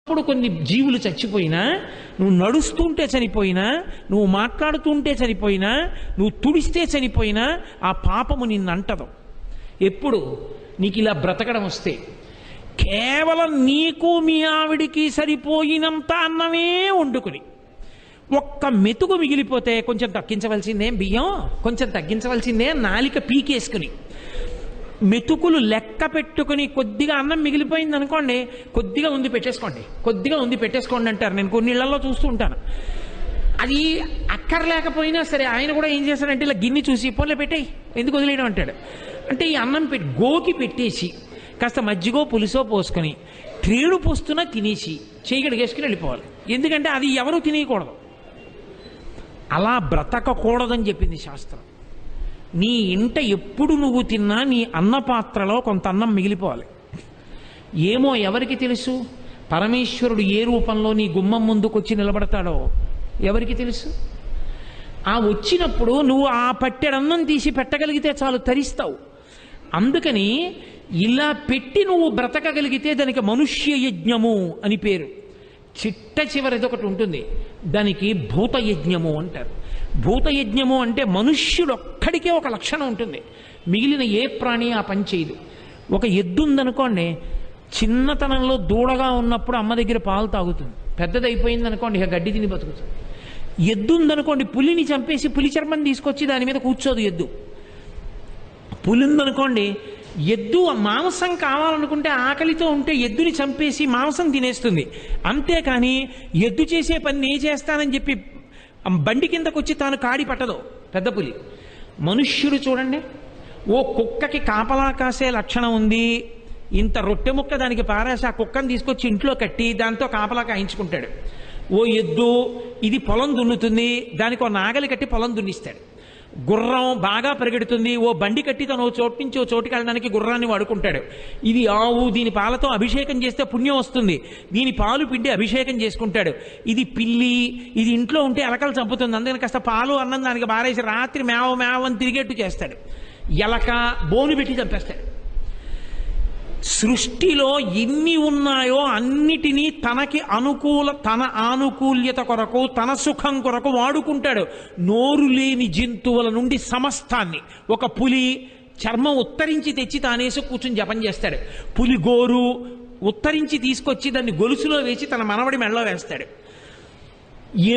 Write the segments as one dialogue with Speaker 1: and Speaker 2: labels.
Speaker 1: ఇప్పుడు కొన్ని జీవులు చచ్చిపోయినా, నువ్వు నడుస్తుంటే చనిపోయినా, నువ్వు మాట్లాడుతుంటే చనిపోయినా, నువ్వు తుడిస్తే చనిపోయినా ఆ పాపము నిన్నంటదు. ఎప్పుడు నీకు ఇలా బ్రతకడం వస్తే కేవలం నీకు మీ ఆవిడికి సరిపోయినంత అన్నమే వండుకుని ఒక్క మెతుకు మిగిలిపోతే కొంచెం తగ్గించవలసిందే బియ్యం, కొంచెం తగ్గించవలసిందే నాలిక పీకేసుకుని మెతుకులు లెక్క పెట్టుకుని కొద్దిగా అన్నం మిగిలిపోయింది అనుకోండి, కొద్దిగా ఉంది పెట్టేసుకోండి, కొద్దిగా ఉంది పెట్టేసుకోండి అంటారు. నేను కొన్ని ఇళ్లలో చూస్తూ ఉంటాను. అది అక్కర్లేకపోయినా సరే ఆయన కూడా ఏం చేస్తాడంటే ఇలా గిన్నె చూసి పోలే పెట్టేయి, ఎందుకు వదిలేయడం అంటాడు. అంటే ఈ అన్నం గోకి పెట్టేసి కాస్త మజ్జిగో పులుసో పోసుకొని ట్రేడు పోస్తున్నా తినేసి చేయగడిగేసుకుని వెళ్ళిపోవాలి. ఎందుకంటే అది ఎవరు తినేయకూడదు. అలా బ్రతకకూడదని చెప్పింది శాస్త్రం. నీ ఇంట ఎప్పుడు నువ్వు తిన్నా నీ అన్నపాత్రలో కొంత అన్నం మిగిలిపోవాలి. ఏమో ఎవరికి తెలుసు పరమేశ్వరుడు ఏ రూపంలో నీ గుమ్మం ముందుకొచ్చి నిలబడతాడో ఎవరికి తెలుసు. ఆ వచ్చినప్పుడు నువ్వు ఆ పట్టెడన్నం తీసి పెట్టగలిగితే చాలు, తరిస్తావు. అందుకని ఇలా పెట్టి నువ్వు బ్రతకగలిగితే దానికి మనుష్య యజ్ఞము అని పేరు. చిట్ట చివరిది ఒకటి ఉంటుంది, దానికి భూతయజ్ఞము అంటారు. భూతయజ్ఞము అంటే మనుష్యుడొక్కడికే ఒక లక్షణం ఉంటుంది, మిగిలిన ఏ ప్రాణి ఆ పని చేయదు. ఒక ఎద్దు ఉందనుకోండి, చిన్నతనంలో దూడగా ఉన్నప్పుడు అమ్మ దగ్గర పాలు తాగుతుంది, పెద్దదైపోయింది అనుకోండి ఇక గడ్డి తిని బతుకుతుంది. ఎద్దు ఉందనుకోండి, పులిని చంపేసి పులి చర్మం తీసుకొచ్చి దాని మీద కూర్చోదు ఎద్దు. పులి ఉందనుకోండి, ఎద్దు మాంసం కావాలనుకుంటే ఆకలితో ఉంటే ఎద్దుని చంపేసి మాంసం తినేస్తుంది. అంతేకాని ఎద్దు చేసే పని నేను చేస్తానని చెప్పి బండి కిందకు వచ్చి తాను కాడి పట్టదు పెద్ద పులి. మనుష్యుడు చూడండి, ఓ కుక్కకి కాపలా కాసే లక్షణం ఉంది, ఇంత రొట్టె ముక్క దానికి పారేసి ఆ కుక్కను తీసుకొచ్చి ఇంట్లో కట్టి దాంతో కాపలా కాయించుకుంటాడు. ఓ ఎద్దు ఇది పొలం దున్నుతుంది, దానికి ఓ నాగలి కట్టి పొలం దున్నిస్తాడు. గుర్రం బాగా పరిగెడుతుంది, ఓ బండి కట్టి తను ఓ చోటు నుంచి ఓ చోటుకి వెళ్ళడానికి గుర్రాన్ని వాడుకుంటాడు. ఇది ఆవు, దీని పాలతో అభిషేకం చేస్తే పుణ్యం వస్తుంది, దీని పాలు పిండి అభిషేకం చేసుకుంటాడు. ఇది పిల్లి, ఇది ఇంట్లో ఉంటే ఎలకలు చంపుతుంది, అందుకని కాస్త పాలు అన్నం దానికి బారేసి రాత్రి మేవ మేవ అని తిరిగేట్టు చేస్తాడు. ఎలక బోను పెట్టి చంపేస్తాడు. సృష్టిలో ఎన్ని ఉన్నాయో అన్నిటినీ తన ఆనుకూల్యత కొరకు, తన సుఖం కొరకు వాడుకుంటాడు. నోరు లేని జంతువుల నుండి సమస్తాన్ని, ఒక పులి చర్మం ఉత్తరించి తెచ్చి తానేసి కూర్చుని జపం చేస్తాడు. పులి గోరు ఉత్తరించి తీసుకొచ్చి దాన్ని గొలుసులో వేసి తన మనవడి మెడలో వేస్తాడు.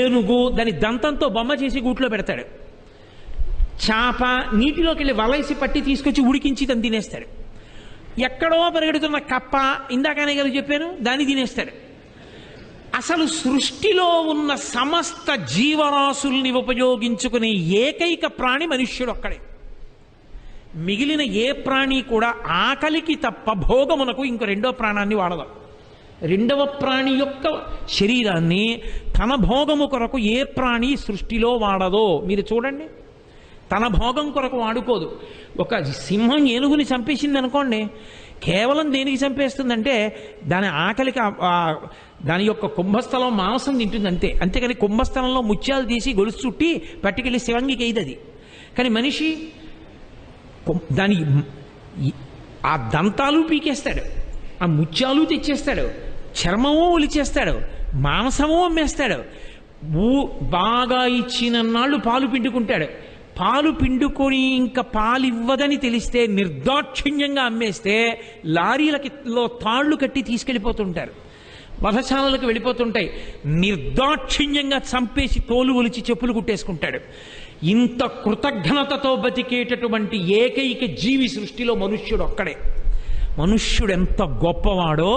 Speaker 1: ఏనుగు దాని దంతంతో బొమ్మ చేసి గూట్లో పెడతాడు. చాప నీటిలోకి వెళ్ళి వలైసి పట్టి తీసుకొచ్చి ఉడికించి తను తినేస్తాడు. ఎక్కడో పరిగెడుతున్న కప్ప, ఇందాకనే కదా చెప్పాను, దాన్ని తినేస్తాడు. అసలు సృష్టిలో ఉన్న సమస్త జీవరాశుల్ని ఉపయోగించుకునే ఏకైక ప్రాణి మనుష్యుడు ఒక్కడే. మిగిలిన ఏ ప్రాణి కూడా ఆకలికి తప్ప భోగమునకు ఇంకో రెండో ప్రాణాన్ని వాడదు. రెండవ ప్రాణి యొక్క శరీరాన్ని తన భోగము కొరకు ఏ ప్రాణి సృష్టిలో వాడదో మీరు చూడండి. తన భోగం కొరకు వాడుకోదు. ఒక సింహం ఏనుగుని చంపేసింది అనుకోండి, కేవలం దేనికి చంపేస్తుందంటే దాని ఆకలికి దాని యొక్క కుంభస్థలం మాంసం తింటుంది అంతే. అంతేకాని కుంభస్థలంలో ముత్యాలు తీసి గొలుసు చుట్టి పట్టుకెళ్ళి శివంగికి అయ్యిది. కానీ మనిషి దాని ఆ దంతాలు పీకేస్తాడు, ఆ ముత్యాలు తెచ్చేస్తాడు, చర్మము ఒలిచేస్తాడు, మాంసము అమ్మేస్తాడు. బాగా ఇచ్చిన నాళ్ళు పాలు పిండుకుంటాడు. పాలు పిండుకొని ఇంకా పాలు ఇవ్వదని తెలిస్తే నిర్దాక్షిణ్యంగా అమ్మేస్తే లారీలకిలో తాళ్లు కట్టి తీసుకెళ్ళిపోతుంటారు, వధశాలలకు వెళ్ళిపోతుంటాయి. నిర్దాక్షిణ్యంగా చంపేసి తోలు ఒలిచి చెప్పులు కుట్టేసుకుంటాడు. ఇంత కృతజ్ఞతతో బతికేటటువంటి ఏకైక జీవి సృష్టిలో మనుష్యుడు ఒక్కడే. మనుష్యుడు ఎంత గొప్పవాడో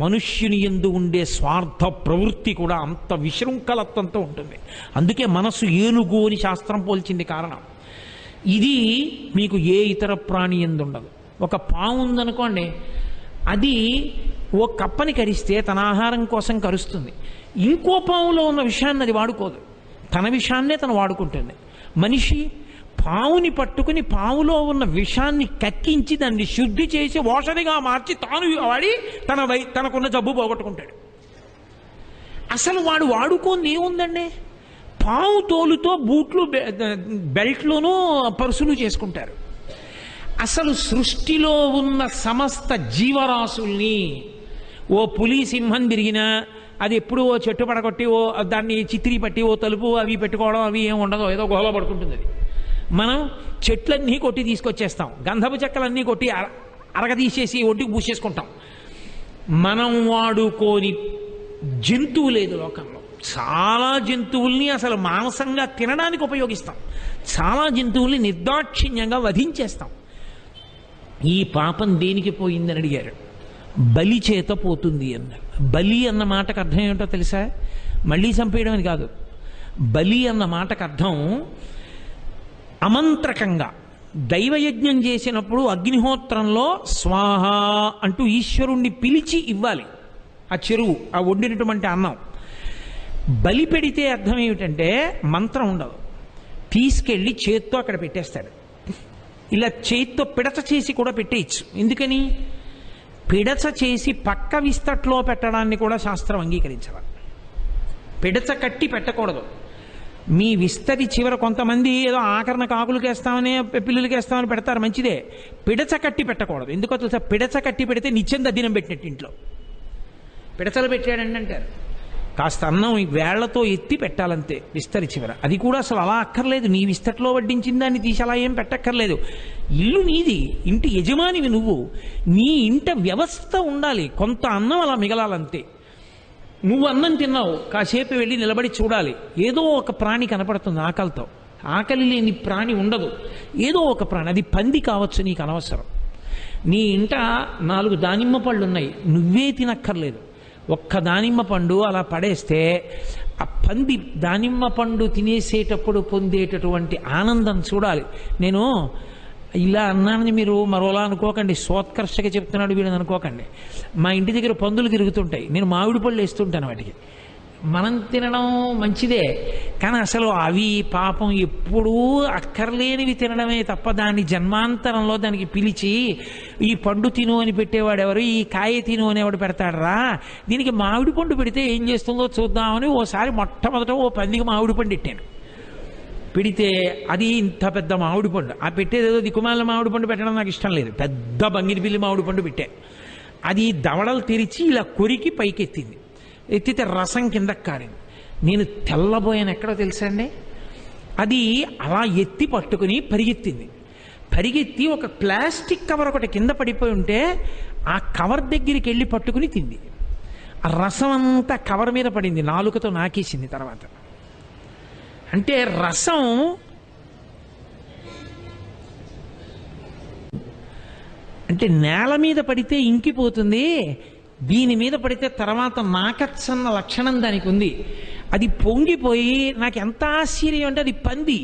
Speaker 1: మనుష్యుని యందు ఉండే స్వార్థ ప్రవృత్తి కూడా అంత విశృంఖలత్వంతో ఉంటుంది. అందుకే మనస్సు ఏనుగు అని శాస్త్రం పోల్చింది కారణం. ఇది మీకు ఏ ఇతర ప్రాణి యందు ఉండదు. ఒక పాము ఉందనుకోండి, అది ఓ కప్పని కరిస్తే తన ఆహారం కోసం కరుస్తుంది. ఇంకో పాములో ఉన్న విషయాన్ని అది వాడుకోదు, తన విషయాన్నే తను వాడుకుంటుంది. మనిషి పావుని పట్టుకుని పావులో ఉన్న విషాన్ని కక్కించి దాన్ని శుద్ధి చేసి ఓషధిగా మార్చి తాను వాడి తనకున్న జబ్బు పోగొట్టుకుంటాడు. అసలు వాడు వాడుకోని ఏముందండి, పావు తోలుతో బూట్లు బెల్ట్లోనూ పరుసులు చేసుకుంటారు. అసలు సృష్టిలో ఉన్న సమస్త జీవరాశుల్ని ఓ పులి సింహం తిరిగినా అది ఎప్పుడు ఓ చెట్టు పడగొట్టి ఓ దాన్ని చిత్రీ పట్టి ఓ తలుపు అవి పెట్టుకోవడం అవి ఏం ఉండదు, ఏదో గోల పడుకుంటుంది అది. మనం చెట్లన్నీ కొట్టి తీసుకొచ్చేస్తాం, గంధపు చెక్కలన్నీ కొట్టి అరగదీసేసి ఒడ్డుకు పూసేసుకుంటాం. మనం వాడుకోని జంతువు లేదు లోకంలో. చాలా జంతువుల్ని అసలు మాంసంగా తినడానికి ఉపయోగిస్తాం, చాలా జంతువుల్ని నిర్దాక్షిణ్యంగా వధించేస్తాం. ఈ పాపం దేనికి పోయిందని అడిగారు. బలి చేత పోతుంది అన్నారు. బలి అన్న మాటకు అర్థం ఏమిటో తెలుసా? మళ్ళీ చంపేయడం అని కాదు. బలి అన్న మాటకు అర్థం అమంత్రకంగా దైవయజ్ఞం చేసినప్పుడు అగ్నిహోత్రంలో స్వాహ అంటూ ఈశ్వరుణ్ణి పిలిచి ఇవ్వాలి ఆ చెరువు, ఆ వండినటువంటి అన్నం. బలి పెడితే అర్థం ఏమిటంటే మంత్రం ఉండదు, తీసుకెళ్ళి చేత్తో అక్కడ పెట్టేస్తాడు. ఇలా చేత్తో పిడచ చేసి కూడా పెట్టేయచ్చు. ఎందుకని? పిడచ చేసి పక్క విస్తట్లో పెట్టడాన్ని కూడా శాస్త్రం అంగీకరించాలి. పిడచ కట్టి పెట్టకూడదు. మీ విస్తరి చివర కొంతమంది ఏదో ఆకరణ కాకులకి వేస్తామని పిల్లులకి వేస్తామని పెడతారు, మంచిదే. పిడచ కట్టి పెట్టకూడదు. ఎందుకో తెలుసా? పిడచ కట్టి పెడితే నిత్యం దద్దినం పెట్టినట్టు ఇంట్లో పిడచలు పెట్టాడండి అంటారు. కాస్త అన్నం వేళ్లతో ఎత్తి పెట్టాలంతే విస్తరి చివర. అది కూడా అసలు అలా అక్కర్లేదు, నీ విస్తట్లో వడ్డించిన దాన్ని తీసి అలా ఏం పెట్టక్కర్లేదు. ఇల్లు నీది, ఇంటి యజమానివి నువ్వు. నీ ఇంట వ్యవస్థ ఉండాలి, కొంత అన్నం అలా మిగలాలంతే. నువ్వు అన్నం తిన్నావు, కాసేపు వెళ్ళి నిలబడి చూడాలి, ఏదో ఒక ప్రాణి కనపడుతుంది ఆకలితో. ఆకలి లేని ప్రాణి ఉండదు, ఏదో ఒక ప్రాణి. అది పంది కావచ్చు, నీకు అనవసరం. నీ ఇంట 4 దానిమ్మ పళ్ళు ఉన్నాయి, నువ్వే తినక్కర్లేదు. ఒక్క దానిమ్మ పండు అలా పడేస్తే ఆ పంది దానిమ్మ పండు తినేసేటప్పుడు పొందేటటువంటి ఆనందం చూడాలి. నేను ఇలా అన్నానని మీరు మరోలా అనుకోకండి, సోత్కర్షగా చెప్తున్నాడు వీళ్ళని అనుకోకండి. మా ఇంటి దగ్గర పందులు తిరుగుతుంటాయి, నేను మామిడి పళ్ళు వేస్తుంటాను వాటికి. మనం తినడం మంచిదే, కానీ అసలు అవి పాపం ఎప్పుడూ అక్కర్లేనివి తినడమే తప్ప దాన్ని జన్మాంతరంలో దానికి పిలిచి ఈ పండు తిను అని పెట్టేవాడు ఎవరు, ఈ కాయ తిను అనేవాడు పెడతాడరా. దీనికి మామిడి పండు పెడితే ఏం చేస్తుందో చూద్దామని ఓసారి మొట్టమొదట ఓ పందికి మామిడి పండు పెట్టాను. పెడితే అది ఇంత పెద్ద మామిడి పండు. ఆ పెట్టేది ఏదో దిక్కుమాల మామిడి పండు పెట్టడం నాకు ఇష్టం లేదు, పెద్ద బంగిని పిల్లి మామిడి పండు పెట్టాను. అది దవడలు తెరిచి ఇలా కొరికి పైకెత్తింది, ఎత్తితే రసం కిందకి కారింది. నేను తెల్లబోయాను. ఎక్కడో తెలుసా అండి, అది అలా ఎత్తి పట్టుకుని పరిగెత్తింది. పరిగెత్తి ఒక ప్లాస్టిక్ కవర్ ఒకటి కింద పడిపోయి ఉంటే ఆ కవర్ దగ్గరికి వెళ్ళి పట్టుకుని తింది. ఆ రసం అంతా కవర్ మీద పడింది, నాలుకతో నాకేసింది. తర్వాత అంటే రసం అంటే నేల మీద పడితే ఇంకిపోతుంది, దీని మీద పడితే తర్వాత నాకచ్చన్న లక్షణం దానికి ఉంది. అది పొంగిపోయి నాకు ఎంత ఆశ్చర్యం అంటే అది పంది.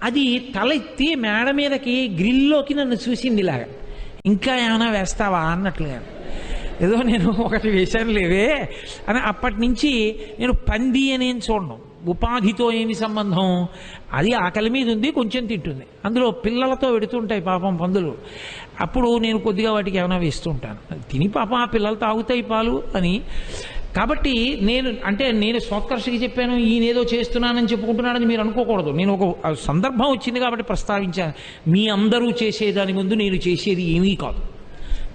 Speaker 1: అది తలెత్తి మేడ మీదకి గ్రిల్లోకి నన్ను చూసింది ఇలాగా, ఇంకా ఏమైనా వేస్తావా అన్నట్లుగా. ఏదో నేను ఒకటి వేశాను లేవే అని. అప్పటి నుంచి నేను పంది అనేం చూడను. ఉపాధితో ఏమి సంబంధం? అది ఆకలి మీద ఉంది, కొంచెం తింటుంది. అందులో పిల్లలతో పెడుతుంటాయి పాపం పందులు. అప్పుడు నేను కొద్దిగా వాటికి ఏమైనా వేస్తూ ఉంటాను. తిని పాపం ఆ పిల్లలు తాగుతాయి పాలు అని. కాబట్టి నేను సోత్కర్షకి చెప్పాను, ఈయనేదో చేస్తున్నానని చెప్పుకుంటున్నాడని మీరు అనుకోకూడదు. నేను ఒక సందర్భం వచ్చింది కాబట్టి ప్రస్తావించాను. మీ అందరూ చేసేదాని ముందు నేను చేసేది ఏమీ కాదు.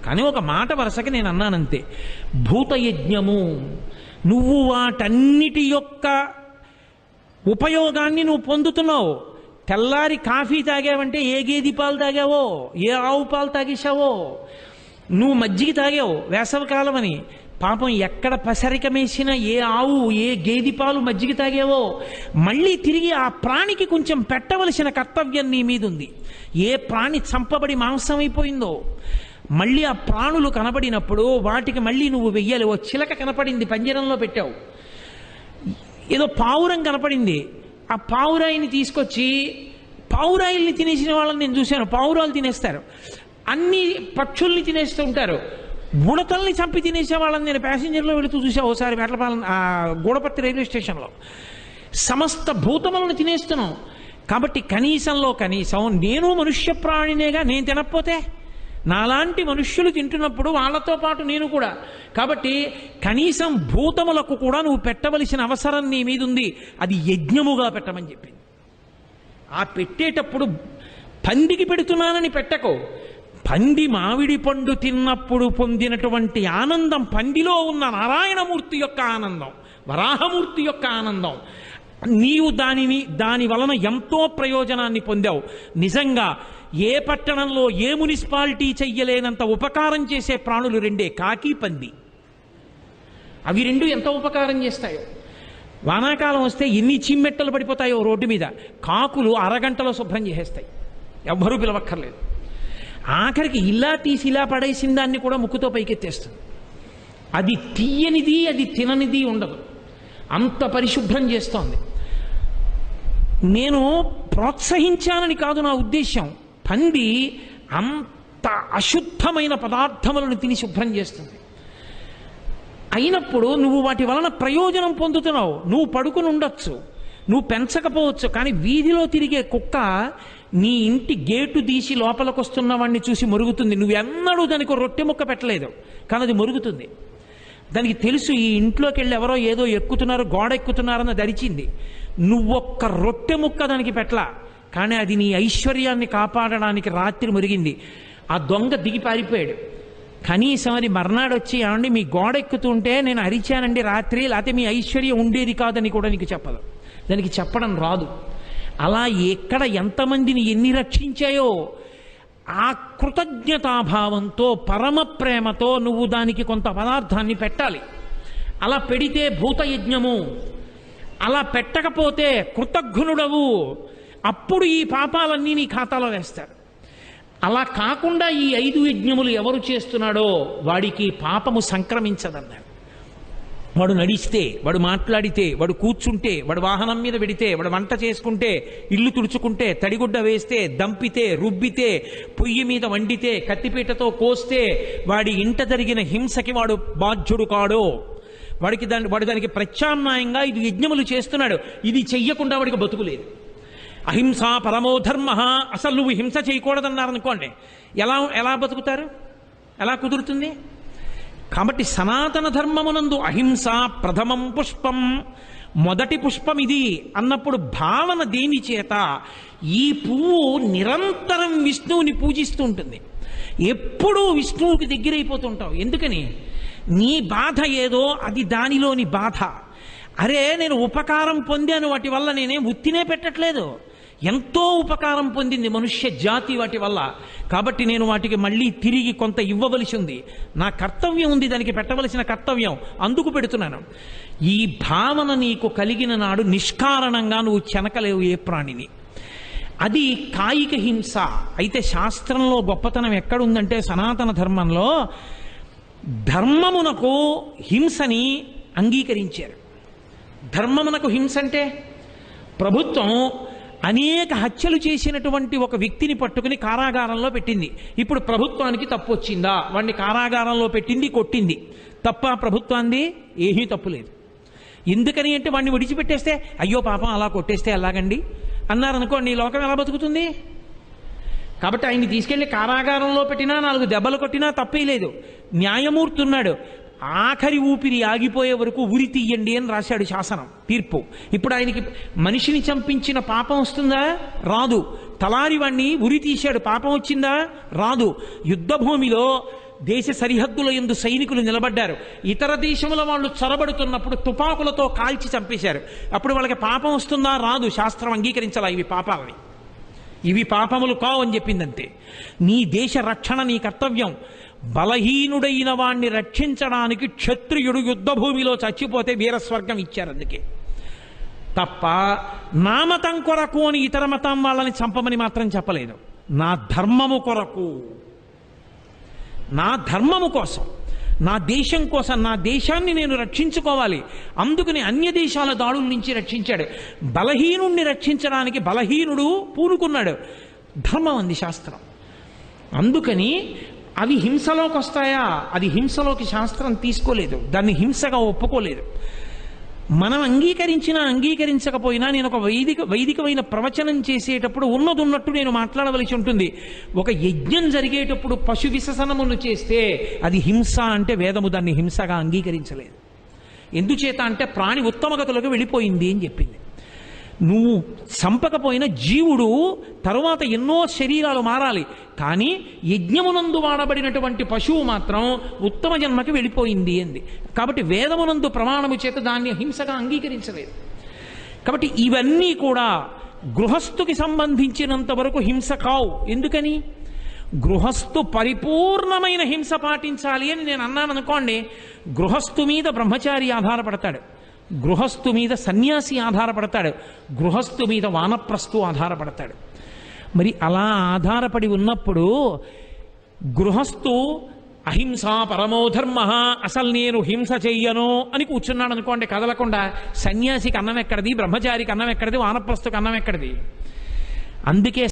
Speaker 1: కానీ ఒక మాట వరుసకి నేను అన్నానంతే. భూతయజ్ఞము, నువ్వు వాటన్నిటి యొక్క ఉపయోగాన్ని నువ్వు పొందుతున్నావు. తెల్లారి కాఫీ తాగావంటే ఏ గేదె పాలు తాగావో, ఏ ఆవు పాలు తాగేశావో. నువ్వు మజ్జిగ తాగావు వేసవికాలం అని, పాపం ఎక్కడ పసరికమేసిన ఏ ఆవు ఏ గేదె పాలు మజ్జిగ తాగావో మళ్ళీ తిరిగి ఆ ప్రాణికి కొంచెం పెట్టవలసిన కర్తవ్యం నీ మీద ఉంది. ఏ ప్రాణి చంపబడి మాంసం అయిపోయిందో మళ్ళీ ఆ ప్రాణులు కనబడినప్పుడు వాటికి మళ్ళీ నువ్వు వెయ్యాలి. ఓ చిలక కనపడింది, పంజరంలో పెట్టావు. ఏదో పావురం కనపడింది, ఆ పావురాయిని తీసుకొచ్చి, పావురాయిల్ని తినేసిన వాళ్ళని నేను చూశాను. పావురాలు తినేస్తారు, అన్ని పక్షుల్ని తినేస్తూ ఉంటారు. బుడతల్ని చంపి తినేసే వాళ్ళని నేను ప్యాసింజర్లో వెళుతూ చూసా ఓసారి మేటలపాలెం గూడపర్తి రైల్వే స్టేషన్లో. సమస్త భూతములను తినేస్తున్నాం. కాబట్టి కనీసంలో కనీసం నేను మనుష్య ప్రాణినేగా, నేను తినకపోతే నాలాంటి మనుష్యులు తింటున్నప్పుడు వాళ్ళతో పాటు నేను కూడా. కాబట్టి కనీసం భూతములకు కూడా నువ్వు పెట్టవలసిన అవసరం నీ మీద ఉంది. అది యజ్ఞముగా పెట్టమని చెప్పింది. ఆ పెట్టేటప్పుడు పందికి పెడుతున్నానని పెట్టకు, పంది మామిడి పండు తిన్నప్పుడు పొందినటువంటి ఆనందం పందిలో ఉన్న నారాయణమూర్తి యొక్క ఆనందం, వరాహమూర్తి యొక్క ఆనందం. నీవు దాని వలన ఎంతో ప్రయోజనాన్ని పొందావు. నిజంగా ఏ పట్టణంలో ఏ మున్సిపాలిటీ చెయ్యలేనంత ఉపకారం చేసే ప్రాణులు రెండే, కాకి పంది. అవి రెండు ఎంత ఉపకారం చేస్తాయో. వానాకాలం వస్తే ఎన్ని చిమ్మెట్టలు పడిపోతాయో రోడ్డు మీద, కాకులు అరగంటలో శుభ్రం చేసేస్తాయి, ఎవ్వరూ పిలవక్కర్లేదు. ఆఖరికి ఇలా తీసి ఇలా పడేసిన దాన్ని కూడా ముక్కుతో పైకెత్తేస్తుంది. అది తీయనిది అది తిననిది ఉండదు, అంత పరిశుభ్రం చేస్తోంది. నేను ప్రోత్సహించానని కాదు నా ఉద్దేశం. పంది అంత అశుద్ధమైన పదార్థములను తిని శుభ్రం చేస్తుంది. అయినప్పుడు నువ్వు వాటి వలన ప్రయోజనం పొందుతున్నావు. నువ్వు పడుకుని ఉండొచ్చు, నువ్వు పెంచకపోవచ్చు, కానీ వీధిలో తిరిగే కుక్క నీ ఇంటి గేటు తీసి లోపలికి వస్తున్న వాడిని చూసి మరుగుతుంది. నువ్వెన్నడూ దానికి రొట్టె ముక్క పెట్టలేదు, కానీ అది మరుగుతుంది. దానికి తెలుసు ఈ ఇంట్లోకి వెళ్ళి ఎవరో ఏదో ఎక్కుతున్నారు, గోడ ఎక్కుతున్నారన్న దరిచింది. నువ్వొక్క రొట్టె ముక్క దానికి పెట్టలా, కానీ అది నీ ఐశ్వర్యాన్ని కాపాడడానికి రాత్రి మురిగింది. ఆ దొంగ దిగి పారిపోయాడు. కనీసం అది మర్నాడు వచ్చి, ఏమండి మీ గోడ ఎక్కుతుంటే నేను అరిచానండి రాత్రి, లేకపోతే మీ ఐశ్వర్యం ఉండేది కాదని కూడా నీకు చెప్పదు. దానికి చెప్పడం రాదు. అలా ఎక్కడ ఎంతమందిని ఎన్ని రక్షించాయో ఆ కృతజ్ఞతాభావంతో పరమ ప్రేమతో నువ్వు దానికి కొంత పదార్థాన్ని పెట్టాలి. అలా పెడితే భూతయజ్ఞము, అలా పెట్టకపోతే కృతజ్ఞుడవు. అప్పుడు ఈ పాపాలన్నీ నీ ఖాతాలో వేస్తారు. అలా కాకుండా ఈ 5 యజ్ఞములు ఎవరు చేస్తున్నాడో వాడికి పాపము సంక్రమించదన్నారు. వాడు నడిస్తే, వాడు మాట్లాడితే, వాడు కూర్చుంటే, వాడు వాహనం మీద పెడితే, వాడు వంట చేసుకుంటే, ఇల్లు తుడుచుకుంటే, తడిగుడ్డ వేస్తే, దంపితే, రుబ్బితే, పొయ్యి మీద వండితే, కత్తిపీటతో కోస్తే, వాడి ఇంట జరిగిన హింసకి వాడు బాధ్యుడు కాడో. వాడు దానికి ప్రత్యామ్నాయంగా 5 యజ్ఞములు చేస్తున్నాడు. ఇది చెయ్యకుండా వాడికి బతుకులేదు. అహింస పరమో ధర్మ. అసలు నువ్వు హింస చేయకూడదన్నారనుకోండి, ఎలా బతుకుతారు? ఎలా కుదురుతుంది? కాబట్టి సనాతన ధర్మమునందు అహింస ప్రథమం పుష్పం, మొదటి పుష్పం ఇది అన్నప్పుడు భావన దేని చేత? ఈ పువ్వు నిరంతరం విష్ణువుని పూజిస్తూ ఉంటుంది, ఎప్పుడూ విష్ణువుకి దగ్గరైపోతుంటావు. ఎందుకని? నీ బాధ ఏదో అది దానిలోని బాధ. అరే నేను ఉపకారం పొందాను, వాటి వల్ల నేనేం ఉత్తినే పెట్టట్లేదు, ఎంతో ఉపకారం పొందింది మనుష్య జాతి వాటి వల్ల. కాబట్టి నేను వాటికి మళ్ళీ తిరిగి కొంత ఇవ్వవలసి ఉంది, నా కర్తవ్యం ఉంది, దానికి పెట్టవలసిన కర్తవ్యం, అందుకు పెడుతున్నాను. ఈ భావన నీకు కలిగిన నాడు నిష్కారణంగా నువ్వు చెనకలేవు ఏ ప్రాణిని. అది కాయిక హింస. అయితే శాస్త్రంలో గొప్పతనం ఎక్కడుందంటే, సనాతన ధర్మంలో ధర్మమునకు హింసని అంగీకరించారు. ధర్మమునకు హింస అంటే, ప్రభుత్వం అనేక హత్యలు చేసినటువంటి ఒక వ్యక్తిని పట్టుకుని కారాగారంలో పెట్టింది. ఇప్పుడు ప్రభుత్వానికి తప్పు వచ్చిందా? వాడిని కారాగారంలో పెట్టింది, కొట్టింది. తప్ప ప్రభుత్వాన్ని? ఏమీ తప్పు లేదు. ఎందుకని అంటే వాడిని విడిచిపెట్టేస్తే, అయ్యో పాపం అలా కొట్టేస్తే ఎలాగండి అన్నారనుకోండి, ఈ లోకం ఎలా బతుకుతుంది? కాబట్టి ఆయన్ని తీసుకెళ్లి కారాగారంలో పెట్టినా 4 దెబ్బలు కొట్టినా తప్పే లేదు. న్యాయమూర్తి ఉన్నాడు, ఆఖరి ఊపిరి ఆగిపోయే వరకు ఉరి తీయండి అని రాశాడు శాసనం, తీర్పు. ఇప్పుడు ఆయనకి మనిషిని చంపించిన పాపం వస్తుందా? రాదు. తలారివాణ్ణి ఉరి తీశాడు, పాపం వచ్చిందా? రాదు. యుద్ధ భూమిలో దేశ సరిహద్దుల యందు సైనికులు నిలబడ్డారు, ఇతర దేశముల వాళ్ళు చొరబడుతున్నప్పుడు తుపాకులతో కాల్చి చంపేశారు. అప్పుడు వాళ్ళకి పాపం వస్తుందా? రాదు. శాస్త్రం అంగీకరించాలా ఇవి పాపాలని, ఇవి పాపములు కావు అని చెప్పిందంతే. నీ దేశ రక్షణ నీ కర్తవ్యం. బలహీనుడైన వాణ్ణి రక్షించడానికి క్షత్రియుడు యుద్ధభూమిలో చచ్చిపోతే వీరస్వర్గం ఇచ్చారు. అందుకే తప్ప నా మతం కొరకు అని ఇతర మతం వాళ్ళని చంపమని మాత్రం చెప్పలేదు. నా ధర్మము కొరకు, నా ధర్మము కోసం, నా దేశం కోసం, నా దేశాన్ని నేను రక్షించుకోవాలి. అందుకని అన్య దేశాల దాడుల నుంచి రక్షించాడు. బలహీనుణ్ణి రక్షించడానికి బలహీనుడు పూనుకున్నాడు. ధర్మం అంది శాస్త్రం. అందుకని అవి హింసలోకి వస్తాయా? అది హింసలోకి శాస్త్రం తీసుకోలేదు, దాన్ని హింసగా ఒప్పుకోలేదు. మనం అంగీకరించినా అంగీకరించకపోయినా నేను ఒక వైదికమైన ప్రవచనం చేసేటప్పుడు ఉన్నది ఉన్నట్టు నేను మాట్లాడవలసి ఉంటుంది. ఒక యజ్ఞం జరిగేటప్పుడు పశు విసర్జనమును చేస్తే అది హింస అంటే వేదము దాన్ని హింసగా అంగీకరించలేదు. ఎందుచేత అంటే ప్రాణి ఉత్తమగతులకు వెళ్ళిపోయింది అని చెప్పింది. నువ్వు చంపకపోయిన జీవుడు తరువాత ఎన్నో శరీరాలు మారాలి, కానీ యజ్ఞమునందు వాడబడినటువంటి పశువు మాత్రం ఉత్తమ జన్మకి వెళ్ళిపోయింది అంది. కాబట్టి వేదమునందు ప్రమాణము చేత దాన్ని హింసగా అంగీకరించలేదు. కాబట్టి ఇవన్నీ కూడా గృహస్థుకి సంబంధించినంత వరకు హింస కావు. ఎందుకని? గృహస్థు పరిపూర్ణమైన హింస పాటించాలి అని నేను అన్నాను అనుకోండి, గృహస్థు మీద బ్రహ్మచారి ఆధారపడతాడు, గృహస్థు మీద సన్యాసి ఆధారపడతాడు, గృహస్థు మీద వానప్రస్థు ఆధారపడతాడు. మరి అలా ఆధారపడి ఉన్నప్పుడు గృహస్థు అహింసా పరమో ధర్మ, అసలు నేను హింస చెయ్యను అని కూర్చున్నాడు అనుకోండి కదలకుండా, సన్యాసికి అన్నం ఎక్కడిది, బ్రహ్మచారికి అన్నం ఎక్కడిది, వానప్రస్థుకి అన్నం ఎక్కడిది? అందుకే